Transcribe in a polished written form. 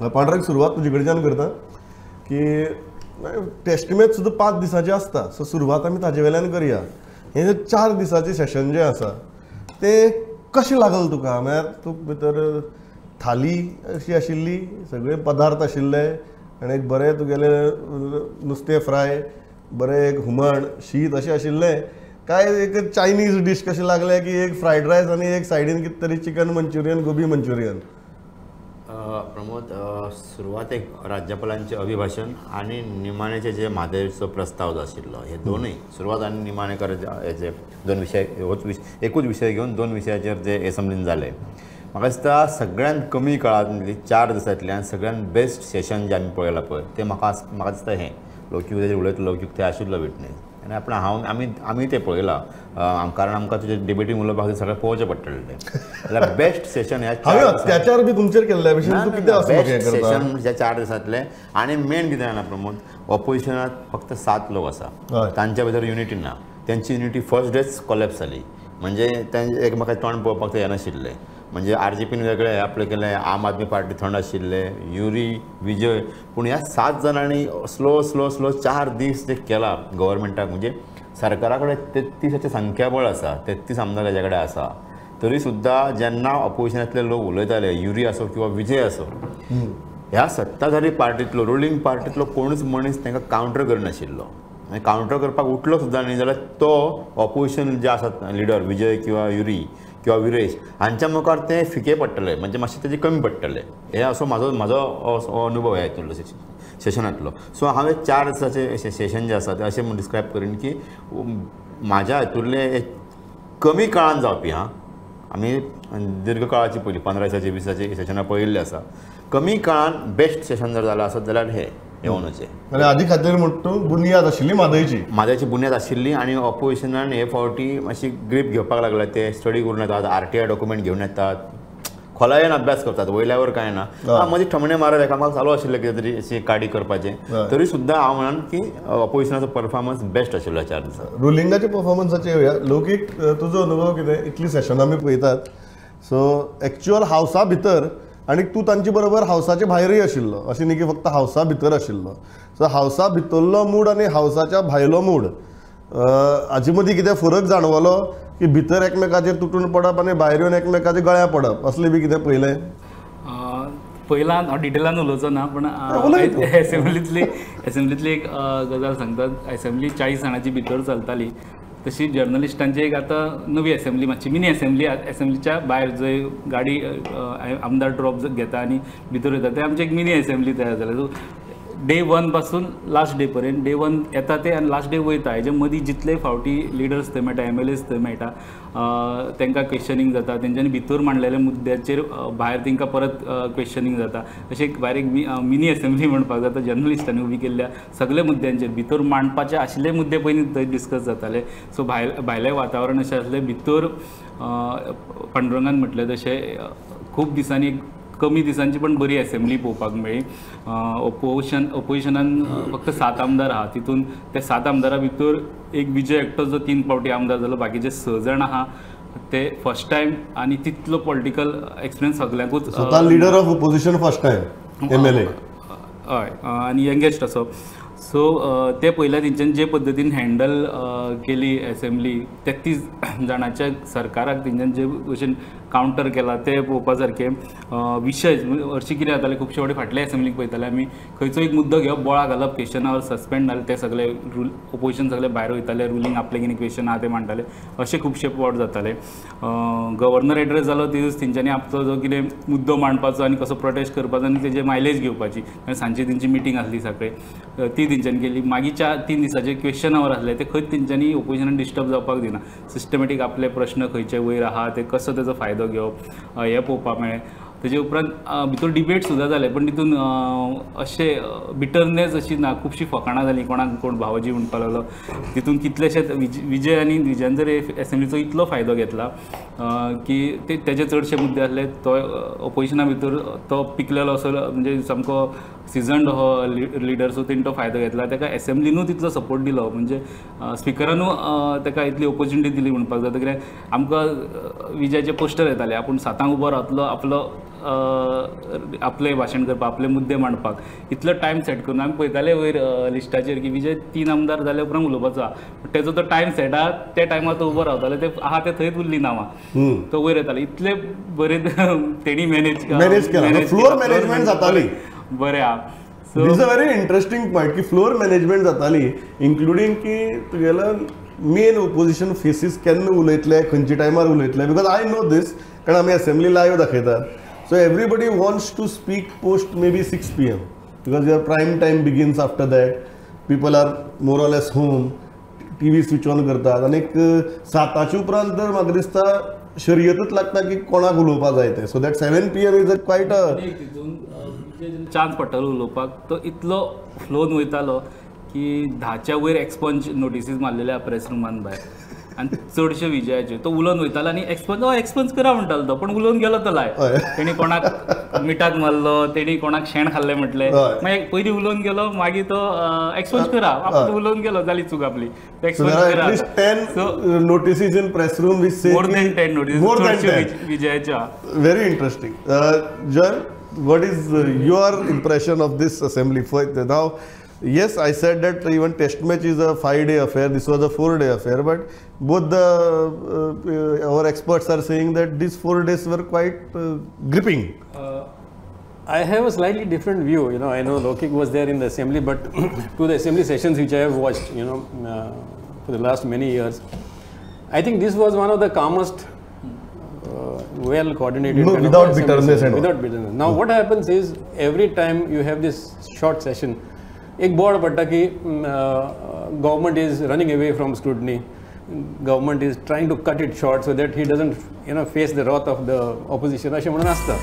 पांढराक सुरवात तुजे कडच्यान करता की टेस्ट मॅच सुद्दां 5 दिसांची आसता, सो सुरवात आमी ताजे वेल्यान करया. हे जे 4 दिसाचें सेशन जें आसा तें कशें लागल तुका? म्हळ्यार तूं भितर थाली अशी आशिल्ली, सगळे पदार्थ आशिल्ले आनी एक बरें तुगेलें नुस्तें फ्राय, बरें एक हुमण शीत अशें आशिल्लें, काय एक चायनीज डीश कशें लागलें की एक फ्रायड रायस आनी एक सायडीन कितें तरी चिकन मंचुरियन, गोबी मंचुरियन? प्रमोद, सुरवातेक राज्यपालांचे अभिभाषण आणि निमाणेचे जे म्हादयचो प्रस्ताव आशिल्लो, हे दोनूय सुरवात आनी निमाणे हेचे 2 विशय, एकूच विशय घेवन 2 विशयाचेर जे एसंब्लीन जाले. म्हाका दिसता सगळ्यांत कमी काळांतली 4 दिसांतल्यान सगळ्यांत बेस्ट सेशन जे आमी पळयलां पळय तें म्हाका दिसता हें लोकयुक्ताचेर उलयता लोकयुक्त ते आशिल्लो विटनेस. आनी आपण आमी ते पळयलां, कारण आमकां तुजे डिबेटींग उलोवपाक खातीर सगळें पळोवचें पडटलें. जाल्यार बेस्ट सेशन त्याच्यावर बी तुमचेर केल्ल्या भशेन तूं कितें बेस्ट सेशन जे 4 दिसांतले. आनी मेन कितें जाणा प्रमोद, ऑपोजिशनांत फक्त 7 लोक आसा, तांच्या भितर युनिटी ना. त्यांची युनिटी फर्स्ट डेच कॉलेप्स जाली. म्हणजे तेंचे एकमेकाचें तोंड पळोवपाक ते येनाशिल्ले. म्हणजे RJPन वेगळे आपले केले, आम आदमी पार्टी थंड आशिल्ले, युरी, विजय. पूण ह्या 7 जाणांनी स्लो 4 दीस जे केला गव्हर्मेंटाक, म्हणजे सरकारा कडेन 33 संख्याबळ आसा, 33 आमदार हेजे कडेन आसा, तरी सुद्दां जेन्ना ऑपोजिशनांतले लोक उलयताले, युरी आसो किंवा विजय आसो, ह्या सत्ताधारी पार्टींतलो, रुलींग पार्टींतलो कोणूच मनीस तांकां कावंटर करनाशिल्लो. आनी कावंटर करपाक उठलो सुद्दां न्ही जाल्यार तो ऑपोजिशन जे आसात लिडर विजय किंवा युरी किंवा विरेश हांच्या मुखार ते फिके पडटले, म्हणजे मातशे तेजे कमी पडटले. हे असो म्हाजो अनुभव हे हितूंतलो सेशनांतलो. सो हांवें 4 दिसाचें सेशन जें आसा तें अशें म्हूण डिस्क्रायब करीन की म्हाज्या हितूंतले कमी काळान जावपी, आमी दीर्घ काळाची पयली 15 दिसाची 20 दिसाची सेशनां पळयल्ली आसा, कमी काळान बेस्ट सेशन जर जालां आसत जाल्यार हे येवनचे. आनी आदी खातीर म्हणटा बुनियाद आशिल्ली म्हादयची बुनियाद आशिल्ली. आनी ऑपोजिशनान हे फावटी मातशी ग्रीप घेवपाक लागला. ते स्टडी करून येतात, RTI डॉक्युमेंट घेवन येतात, खोलायेन अभ्यास करतात, वयल्यावर काय ना. मदीं ठमणे मारत एकामेकाक चालू आशिल्लें कितें तरी अशी काडी करपाचें. तरी सुद्दां हांव म्हणन की ऑपोजिशनाचो परफॉर्मन्स बेस्ट आशिल्लो 4 दिसांत. रुलिंगाच्या परफॉर्मन्साचेर येवया. लौकीक तुजो अनुभव कितें? इतली सेशनां आमी पळयतात, सो एक्चुअल हावसा भितर आनी तूं तांचे बरोबर हावसाच्या भायरूय आशिल्लो, अशें न्ही की फक्त हावसा भितर आशिल्लो. सो हावसा भितरलो मूड आनी हावसाच्या भायलो मूड हाचे मदीं कितें फरक जाणवलो की भितर एकमेकाचेर तुटून पडप आनी भायर येवन एकमेकाच्या गळ्या पडप असलें बी कितें पयलें? पयलां हांव डिटेलान उलोवचो ना, पूण एसेंब्लींतली एक गजाल सांगतात. एसेंब्ली 40 जाणांची भितर चलताली, तशी जर्नलिस्टांची एक आतां नवी एसेंब्ली, मातशी मिनी एसेंब्लीच्या भायर जंय गाडी आमदार ड्रॉप घेता आनी भितर येता, ते आमची एक मिनी एसेंब्ली तयार जाल्या. सो डे 1 पासून लास्ट डे पर्यंत, डे 1 येता ते आनी लास्ट डे वयता, हेजे मदीं जितले फावटी लिडर्स थंय मेळटा, MLAs थंय मेळटा, तांकां क्वेश्चनींग जाता, तेंच्यांनी भितर मांडलेल्या मुद्द्याचेर भायर तांकां परत क्वेश्चनींग जाता. अशें भायर एक मिनी एसेंब्ली म्हणपाक जाता जर्नलिस्टांनी उबी केल्ल्या सगळे मुद्द्यांचेर. भितर मांडपाचे आशिल्ले मुद्दे पयलीं थंय डिस्कस जाताले. सो भायलें वातावरण अशें आसलें. भितर पांडुरंगान म्हटलें तशें खूब दिसांनी, कमी दिसांची पण बरी एसेंब्ली पळोवपाक मेळ्ळी. ऑपोजिशनान फक्त 7 आमदार आहा, तितून ते 7 आमदारा भितर एक विजय एकटो जो 3 फावटी आमदार जालो, बाकीचे 6 जाण आहा ते फर्स्ट टायम, आनी तितलो पॉलिटिकल एक्सपिरियन्स सगळ्यांकूच. Leader of opposition first time MLA, हय, आनी यंगेस्ट असो. सो ते पयल्या तेंच्यांनी जे पद्दतीन हँडल केली एसेंब्ली, 33 जाणांच्या सरकाराक तेंच्यांनी जे भशेन कावंटर केला ते पळोवपा सारकें. विशय हरशीं कितें जातालें, खुबशे फावटी फाटल्या एसेंब्लीक पळयताले आमी, खंयचो एक मुद्दो घेवप, बोळा घालप, क्वेश्चनावर सस्पेंड जाले, ते सगळे ऑपोजिशन सगळे भायर वयताले, रुलींग आपले कितें क्वेश्चन आहा ते मांडटाले, अशें खुबशे फावट जाताले. गव्हर्नर एड्रेस जालो ते दीस तेंच्यांनी आपलो जो कितें मुद्दो मांडपाचो आनी कसो प्रोटेस्ट करपाचो आनी तेजे मायलेज घेवपाची, आनी सांजची तेंची मिटींग आसली सकाळी, ती तेंच्यांनी केली. मागीरच्या 3 दिसाचे क्वेश्चन आवर आसले ते खंयच तेंच्यांनी ऑपोजिशनान डिस्टर्ब जावपाक दिना. सिस्टमॅटीक आपले प्रश्न खंयचे वयर आहा ते कसो तेजो फायदो घेवप हे पळोवपाक मेळ्ळें. तेजे उपरांत भितर डिबेट सुद्दां जाले, पण तितून अशें बिटरनेस अशी ना, खुबशीं फकाणां जालीं, कोणाक कोण भावजी म्हणपाक लागलो. तितून कितलेशेच विजय आनी विजयान जर एसेंब्लीचो इतलो फायदो घेतला की तेजे चडशे मुद्दे आसले, तो ऑपोजिशना भितर तो पिकलेलो असो, म्हणजे सामको सिजन्ड हो लिडर, सो तेणी तो फायदो घेतला. ताका एसेंब्लीनूय तितलो सपोर्ट दिलो, म्हणजे स्पिकरानूय ताका इतली ऑपॉर्च्युनिटी दिली म्हणपाक जाता. कित्याक आमकां विजयाचे पोस्टर येताले, आपूण 7 उबो रावतलो, आपलो आपलें भाशण करपाक आपले मुद्दे मांडपाक इतलो टायम सेट करून आमी पळयताले वयर लिस्टाचेर की विजय 3 आमदार जाले उपरांत उलोवपाचो आहा तेजो तो टायम सेट आहा त्या टायमार तो उबो रावताले ते आहा ते थंयच उरली नांवां तो वयर येताले इतले बरे तेणी मॅनेज केला फ्लोर मॅनेजमेंट जाताली बरें आहा this a very interesting point की फ्लोर मॅनेजमेंट जाताली इन्क्लुडींग की तुगेलो मेन ओपोजिशन फेसीस केन्ना उलयतले खंयच्या टायमार उलयतले बिकॉज आय नो दीस कारण आमी असेंब्ली लायव्ह दाखयतात so everybody wants to speak post maybe 6 PM because your prime time begins after that people are more or less home TV switch on करतात आनी 7च्या उपरांत तर म्हाका दिसता शर्यतच लागता की कोणाक उलोवपाक जाय ते so that 7 PM is a quiet chance पडटालो उलोवपाक तो इतलो फ्लोन वयतालो की 10च्या वयर एक्सपंज नोटिसीस मारलेल्या प्रेस रुमान भायर आनी चडशे विजयाचे तो उलोवन वयतालो आनी एक्सपंज करा म्हणटालो तो पण उलोवन गेलो तो लायव तेणी कोणाक मिठाक मारलो तेणी कोणाक शेण खाल्लें म्हटलें मागीर पयलीं उलोवन गेलो मागीर तो एक्सपंज करा आपण उलोवन गेलो जाली चूक आपली एक्सपंज करा 10 notices in press room which say more than 10 notices विजयाच्या very interesting John what is your impression of this assembly now yes I said that even test match is a 5-day affair this was a 4-day affair but both the our experts are saying that these 4 days were quite gripping I have a slightly different view. I know Lokik was there in the assembly, but to the assembly sessions which I have watched, for the last many years, I think this was one of the calmest, well coordinated. No, without bitterness and all. Without bitterness. Now, what happens is every time you have this short session, एक board पड़ता कि government is running away from scrutiny. Government is trying to cut it short so that he doesn't, face the wrath of the opposition. अशें म्हणून आसता.